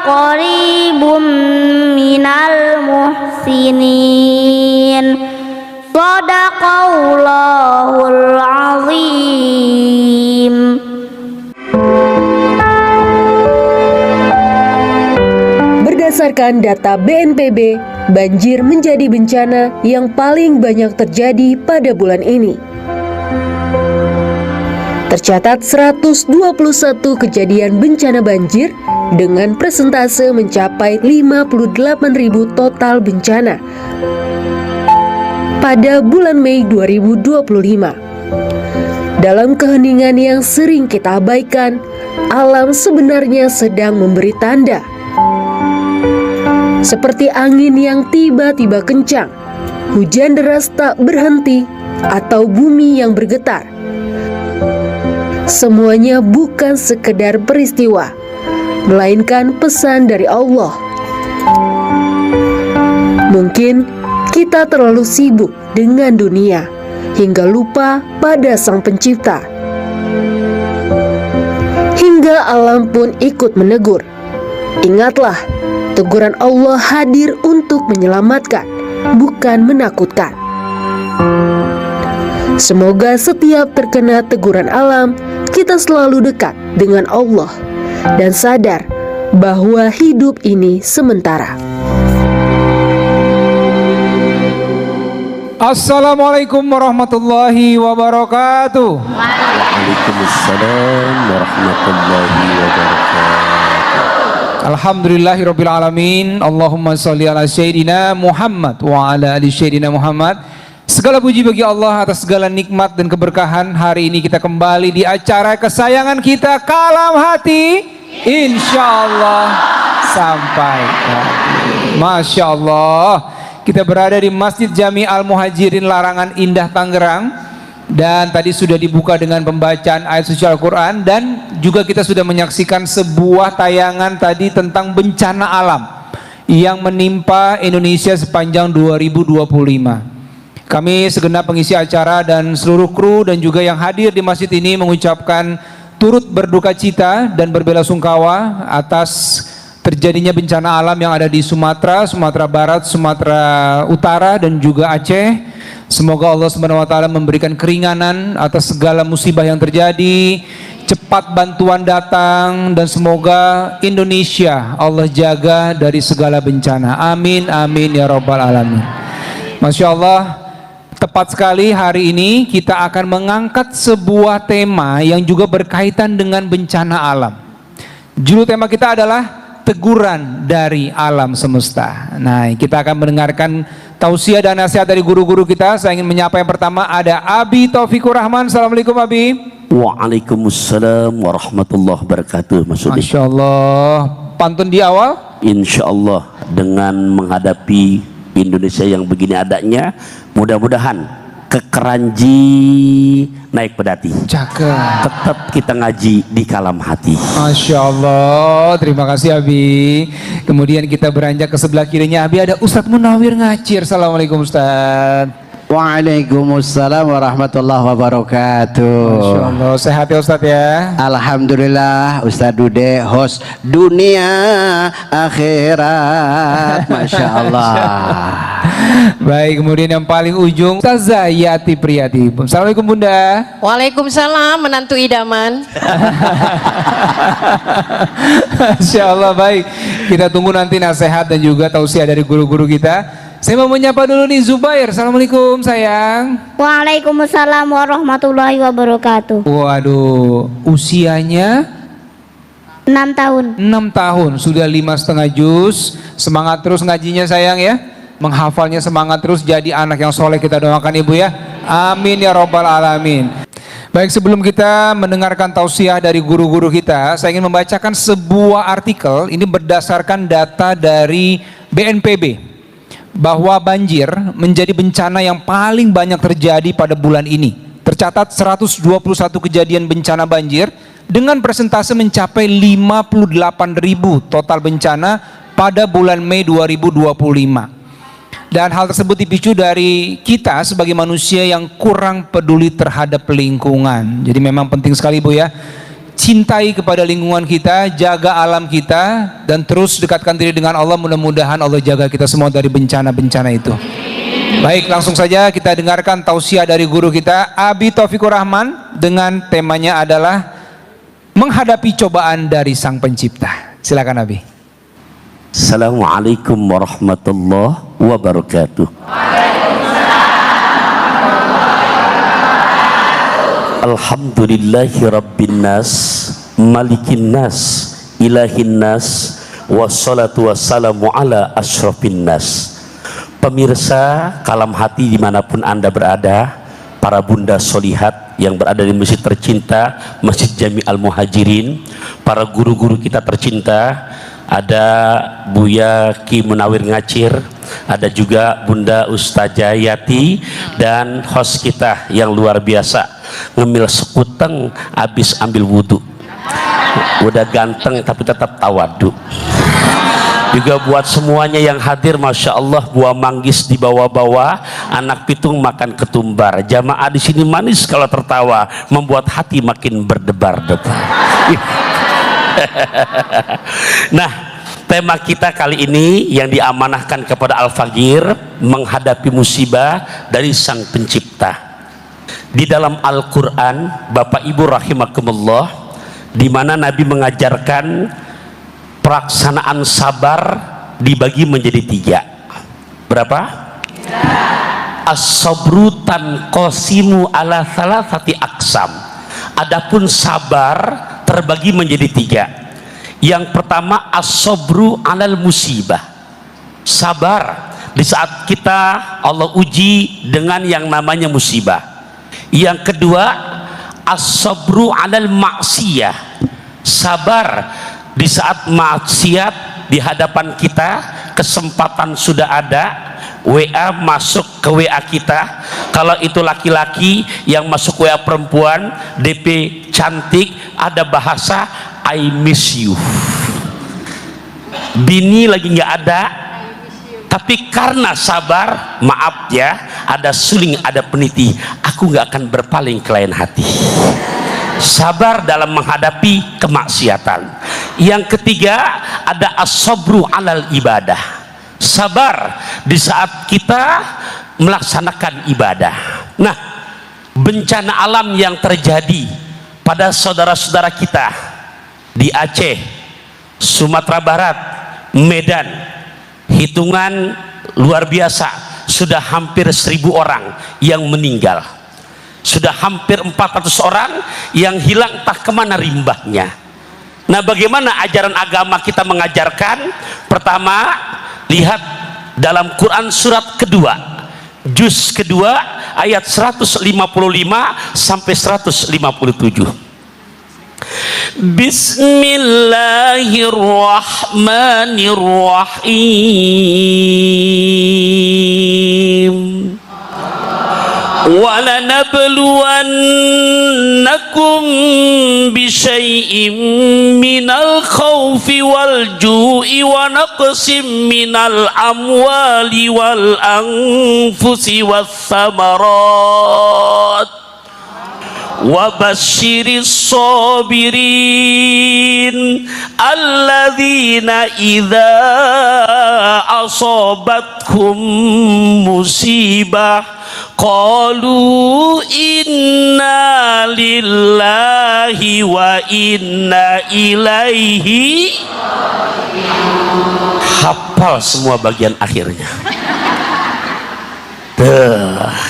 qaribum minal muhsinin. Shadaqallahul azim. Berdasarkan data BNPB, banjir menjadi bencana yang paling banyak terjadi pada bulan ini. Tercatat 121 kejadian bencana banjir dengan persentase mencapai 58.000 total bencana pada bulan Mei 2025. Dalam keheningan yang sering kita abaikan, alam sebenarnya sedang memberi tanda. Seperti angin yang tiba-tiba kencang, hujan deras tak berhenti, atau bumi yang bergetar. Semuanya bukan sekedar peristiwa, melainkan pesan dari Allah. Mungkin kita terlalu sibuk dengan dunia hingga lupa pada Sang Pencipta. Hingga alam pun ikut menegur. Ingatlah, teguran Allah hadir untuk menyelamatkan, bukan menakutkan. Semoga setiap terkena teguran alam, kita selalu dekat dengan Allah dan sadar bahwa hidup ini sementara. Assalamualaikum warahmatullahi wabarakatuh. Waalaikumsalam warahmatullahi wabarakatuh. Alhamdulillahirabbil alamin. Allahumma shalli ala sayyidina Muhammad wa ala ali sayyidina Muhammad. Segala puji bagi Allah atas segala nikmat dan keberkahan. Hari ini kita kembali di acara kesayangan kita, Kalam Hati. Insyaallah sampai. Masya Allah. Kita berada di Masjid Jami Al-Muhajirin Larangan Indah, Tangerang. Dan tadi sudah dibuka dengan pembacaan ayat suci Al-Quran. Dan juga kita sudah menyaksikan sebuah tayangan tadi tentang bencana alam yang menimpa Indonesia sepanjang 2025. Kami segenap pengisi acara dan seluruh kru dan juga yang hadir di masjid ini mengucapkan turut berduka cita dan berbelasungkawa atas terjadinya bencana alam yang ada di Sumatera, Sumatera Barat, Sumatera Utara dan juga Aceh. Semoga Allah SWT memberikan keringanan atas segala musibah yang terjadi, cepat bantuan datang, dan semoga Indonesia Allah jaga dari segala bencana. Amin, amin ya rabbal alamin. Masya Allah, tepat sekali hari ini kita akan mengangkat sebuah tema yang juga berkaitan dengan bencana alam. Judul tema kita adalah teguran dari alam semesta. Nah, kita akan mendengarkan tausiah dan nasihat dari guru-guru kita. Saya ingin menyapa yang pertama ada Abi Taufikur Rahman. Assalamualaikum Abi. Waalaikumsalam warahmatullahi wabarakatuh. Masya Allah. Pantun di awal. Insya Allah dengan menghadapi Indonesia yang begini adanya, mudah-mudahan kekeranji naik pedati. Cakep. Tetap kita ngaji di Kalam Hati. Masya Allah, terima kasih Abi. Kemudian kita beranjak ke sebelah kirinya Abi, ada Ustadz Munawir Ngacir. Assalamualaikum Ustadz. Waalaikumsalam warahmatullahi wabarakatuh. Masya Allah, sehat ya Ustadz ya. Alhamdulillah, Ustadz Dude host dunia akhirat. Masya Allah. Baik, kemudian yang paling ujung Ustazah Yati Priyati. Assalamualaikum Bunda. Waalaikumsalam, menantu idaman. Masya Allah, baik. Kita tunggu nanti nasihat dan juga tausiah dari guru-guru kita. Saya mau menyapa dulu nih Zubair. Assalamualaikum sayang. Waalaikumsalam warahmatullahi wabarakatuh. Waduh, usianya 6 tahun. 6 tahun, sudah 5,5 juz. Semangat terus ngajinya sayang ya. Menghafalnya semangat terus, jadi anak yang soleh kita doakan Ibu ya. Amin ya rabbal alamin. Baik, sebelum kita mendengarkan tausiah dari guru-guru kita, saya ingin membacakan sebuah artikel. Ini berdasarkan data dari BNPB bahwa banjir menjadi bencana yang paling banyak terjadi pada bulan ini. Tercatat 121 kejadian bencana banjir dengan persentase mencapai 58.000 total bencana pada bulan Mei 2025. Dan hal tersebut dipicu dari kita sebagai manusia yang kurang peduli terhadap lingkungan. Jadi memang penting sekali Bu ya, cintai kepada lingkungan kita, jaga alam kita, dan terus dekatkan diri dengan Allah. Mudah-mudahan Allah jaga kita semua dari bencana-bencana itu. Baik, langsung saja kita dengarkan tausiah dari guru kita Abi Taufikur Rahman dengan temanya adalah menghadapi cobaan dari Sang Pencipta. Silakan Abi. Assalamualaikum warahmatullahi wabarakatuh. Alhamdulillahi Rabbin nas, Malikin nas, Ilahin nas, wassalatu wassalamu ala ashrafin nas. Pemirsa Kalam Hati dimanapun Anda berada, para bunda solihat yang berada di masjid tercinta, Masjid Jami Al-Muhajirin, para guru-guru kita tercinta, ada Buya Ki Munawir Ngacir, ada juga Bunda Ustazah Yati, dan host kita yang luar biasa, ngemil sekuteng habis ambil wudhu, udah ganteng tapi tetap tawadu. Juga buat semuanya yang hadir, Masya Allah, buah manggis di bawah-bawah, anak pitung makan ketumbar. Jamaah di sini manis kalau tertawa, membuat hati makin berdebar-debar. Nah, tema kita kali ini yang diamanahkan kepada Al-Fagir, menghadapi musibah dari Sang Pencipta. Di dalam Al-Quran, Bapak Ibu rahimakumullah, di mana Nabi mengajarkan pelaksanaan sabar dibagi menjadi 3. Berapa? As-sabru tanqasimu ala thalathati aqsam. Adapun sabar terbagi menjadi 3. Yang pertama, as-sabru alal musibah. Sabar di saat kita Allah uji dengan yang namanya musibah. Yang kedua, as-sabru alal maksiyah. Sabar di saat maksiat di hadapan kita, kesempatan sudah ada, WA masuk ke WA kita, kalau itu laki-laki yang masuk WA perempuan, DP cantik, ada bahasa I miss you. Bini lagi nggak ada, tapi karena sabar, maaf ya, ada suling, ada peniti, aku nggak akan berpaling ke lain hati. Sabar dalam menghadapi kemaksiatan. Yang ketiga, ada as-sabru alal ibadah. Sabar di saat kita melaksanakan ibadah. Nah, bencana alam yang terjadi pada saudara-saudara kita di Aceh, Sumatera Barat, Medan, hitungan luar biasa, sudah hampir 1000 orang yang meninggal, sudah hampir 400 orang yang hilang, entah kemana rimbahnya. Nah, bagaimana ajaran agama kita mengajarkan? Pertama, lihat dalam Quran surat kedua, juz kedua, ayat 155 sampai 157. Bismillahirrahmanirrahim. وَلَنَبْلُوَنَّكُمْ بِشَيْءٍ مِّنَ الْخَوْفِ وَالْجُوعِ وَنَقْصٍ مِّنَ الْأَمْوَالِ وَالْأَنفُسِ وَالثَّمَرَاتِ وَبَشِّرِ الصَّابِرِينَ الَّذِينَ إِذَا أَصَابَتْهُم مُّصِيبَةٌ qalu inna lillahi wa inna ilaihi. Hafal semua bagian akhirnya.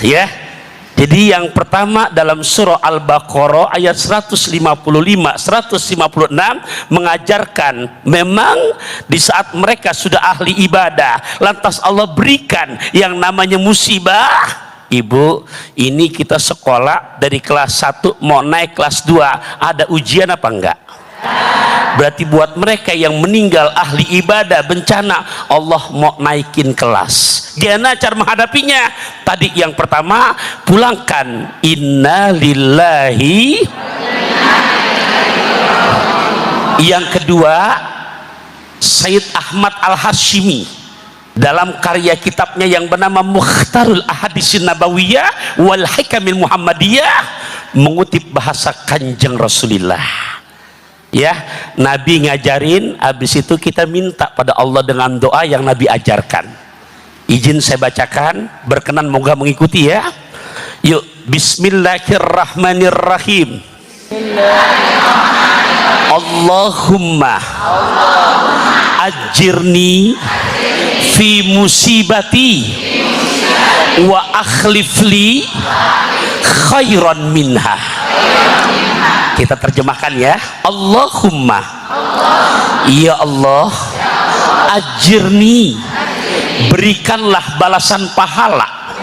Ya. Jadi yang pertama dalam surah Al-Baqarah ayat 155 156 mengajarkan memang di saat mereka sudah ahli ibadah, lantas Allah berikan yang namanya musibah. Ibu, ini kita sekolah dari kelas 1 mau naik kelas 2, ada ujian apa enggak? Berarti buat mereka yang meninggal ahli ibadah bencana, Allah mau naikin kelas. Gimana cara menghadapinya? Tadi yang pertama, pulangkan inna lillahi. Yang kedua, Sayyid Ahmad Al-Hashimi dalam karya kitabnya yang bernama Mukhtarul Ahadisin Nabawiyah wal Hikamil Muhammadiyah mengutip bahasa Kanjeng Rasulullah. Ya, Nabi ngajarin, habis itu kita minta pada Allah dengan doa yang Nabi ajarkan. Izin saya bacakan, berkenan moga mengikuti ya. Yuk, bismillahirrahmanirrahim. Allahumma ajirni fi musibati wa akhlifli khairan minha. Kita terjemahkan ya. Allahumma, ya Allah, ajirni, berikanlah balasan pahala,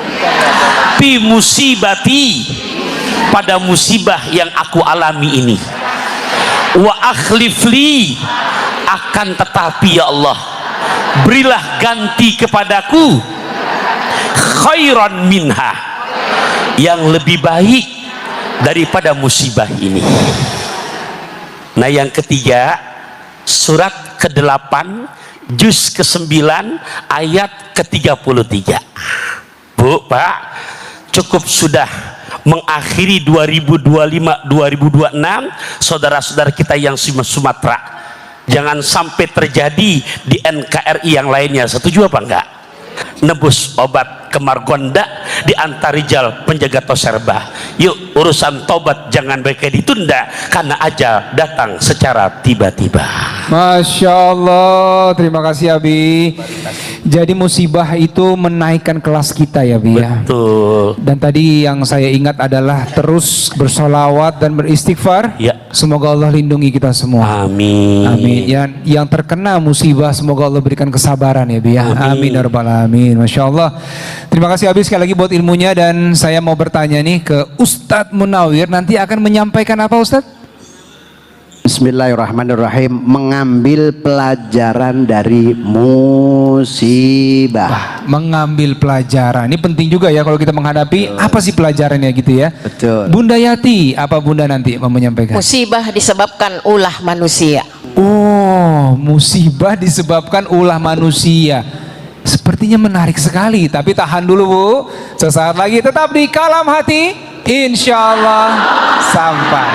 fi musibati, pada musibah yang aku alami ini, wa akhlifli, akan tetapi ya Allah, berilah ganti kepadaku khairan minha, yang lebih baik daripada musibah ini. Nah, yang ketiga, surat ke-8 juz ke-9 ayat ke-33. Bu, Pak, cukup sudah mengakhiri 2025-2026 saudara-saudara kita yang Sumatera. Jangan sampai terjadi di NKRI yang lainnya. Setuju apa enggak? Nebus obat ke Margonda di Antarijal penjaga Toserba. Yuk, urusan tobat jangan baik ditunda karena ajal datang secara tiba-tiba. Masya Allah, terima kasih Abi. Jadi musibah itu menaikkan kelas kita ya Bi ya. Betul. Dan tadi yang saya ingat adalah terus bersolawat dan beristighfar. Ya. Semoga Allah lindungi kita semua. Amin. Amin. Yang terkena musibah semoga Allah berikan kesabaran ya Bi ya. Amin ya rabbal alamin. Masya Allah. Terima kasih Abi sekali lagi buat ilmunya, dan saya mau bertanya nih ke Ustadz Munawir, nanti akan menyampaikan apa Ustadz? Bismillahirrahmanirrahim. Mengambil pelajaran dari musibah. Mengambil pelajaran. Ini penting juga ya kalau kita menghadapi apa sih pelajarannya gitu ya. Betul. Bunda Yati, apa Bunda nanti mau menyampaikan? Musibah disebabkan ulah manusia. Oh, musibah disebabkan ulah manusia. Sepertinya menarik sekali, tapi tahan dulu Bu. Sesaat lagi tetap di Kalam Hati. Insya Allah sampai.